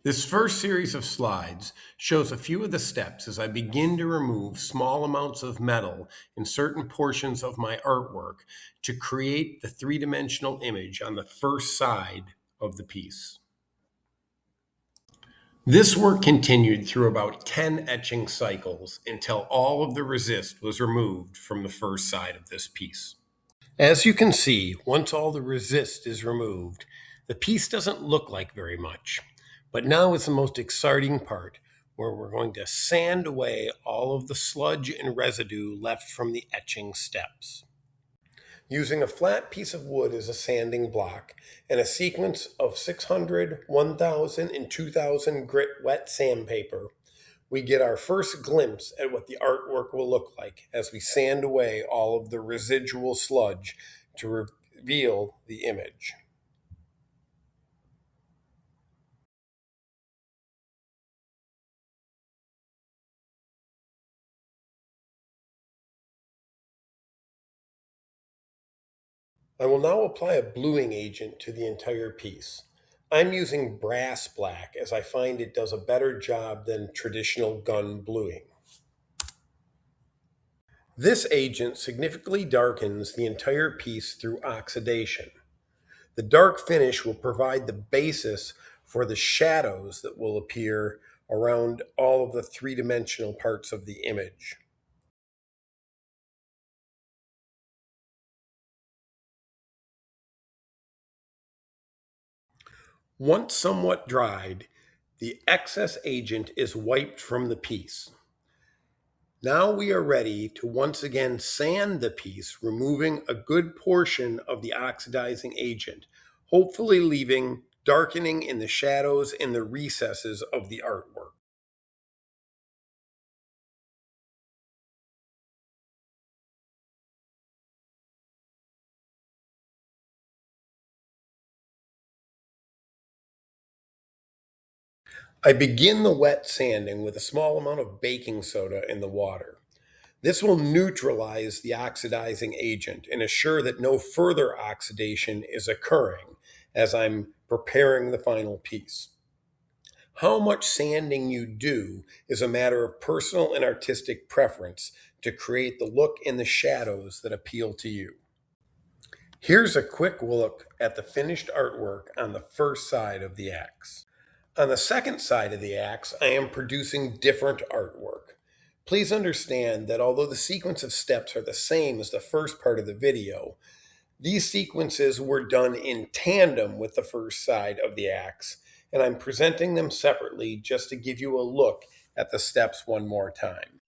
This first series of slides shows a few of the steps as I begin to remove small amounts of metal in certain portions of my artwork to create the three-dimensional image on the first side of the piece. This work continued through about 10 etching cycles until all of the resist was removed from the first side of this piece. As you can see, once all the resist is removed, the piece doesn't look like very much. But now is the most exciting part, where we're going to sand away all of the sludge and residue left from the etching steps. Using a flat piece of wood as a sanding block and a sequence of 600, 1000, and 2000 grit wet sandpaper, we get our first glimpse at what the artwork will look like as we sand away all of the residual sludge to reveal the image. I will now apply a bluing agent to the entire piece. I'm using brass black as I find it does a better job than traditional gun bluing. This agent significantly darkens the entire piece through oxidation. The dark finish will provide the basis for the shadows that will appear around all of the three-dimensional parts of the image. Once somewhat dried, the excess agent is wiped from the piece. Now we are ready to once again sand the piece, removing a good portion of the oxidizing agent, hopefully leaving darkening in the shadows and the recesses of the artwork. I begin the wet sanding with a small amount of baking soda in the water. This will neutralize the oxidizing agent and assure that no further oxidation is occurring as I'm preparing the final piece. How much sanding you do is a matter of personal and artistic preference to create the look and the shadows that appeal to you. Here's a quick look at the finished artwork on the first side of the axe. On the second side of the axe, I am producing different artwork. Please understand that although the sequence of steps are the same as the first part of the video, these sequences were done in tandem with the first side of the axe, and I'm presenting them separately just to give you a look at the steps one more time.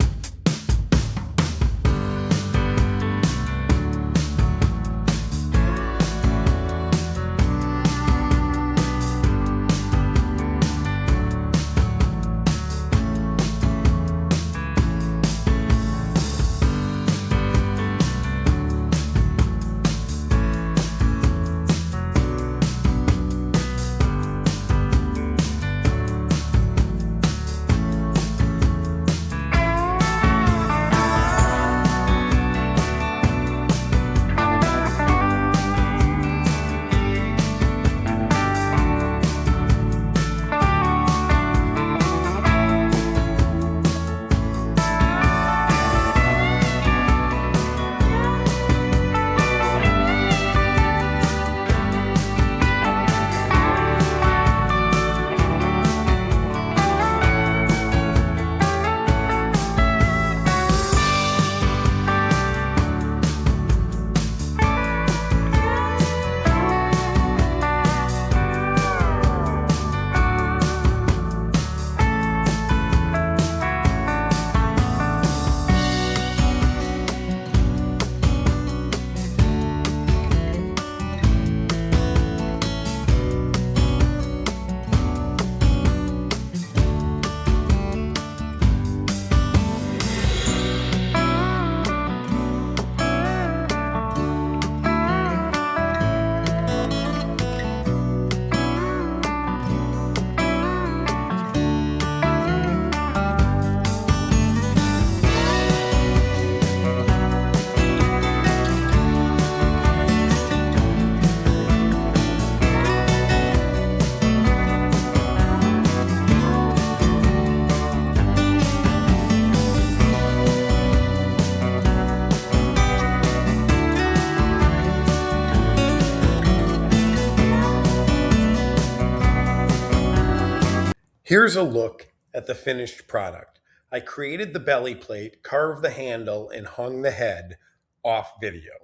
Here's a look at the finished product. I created the belly plate, carved the handle, and hung the head off video.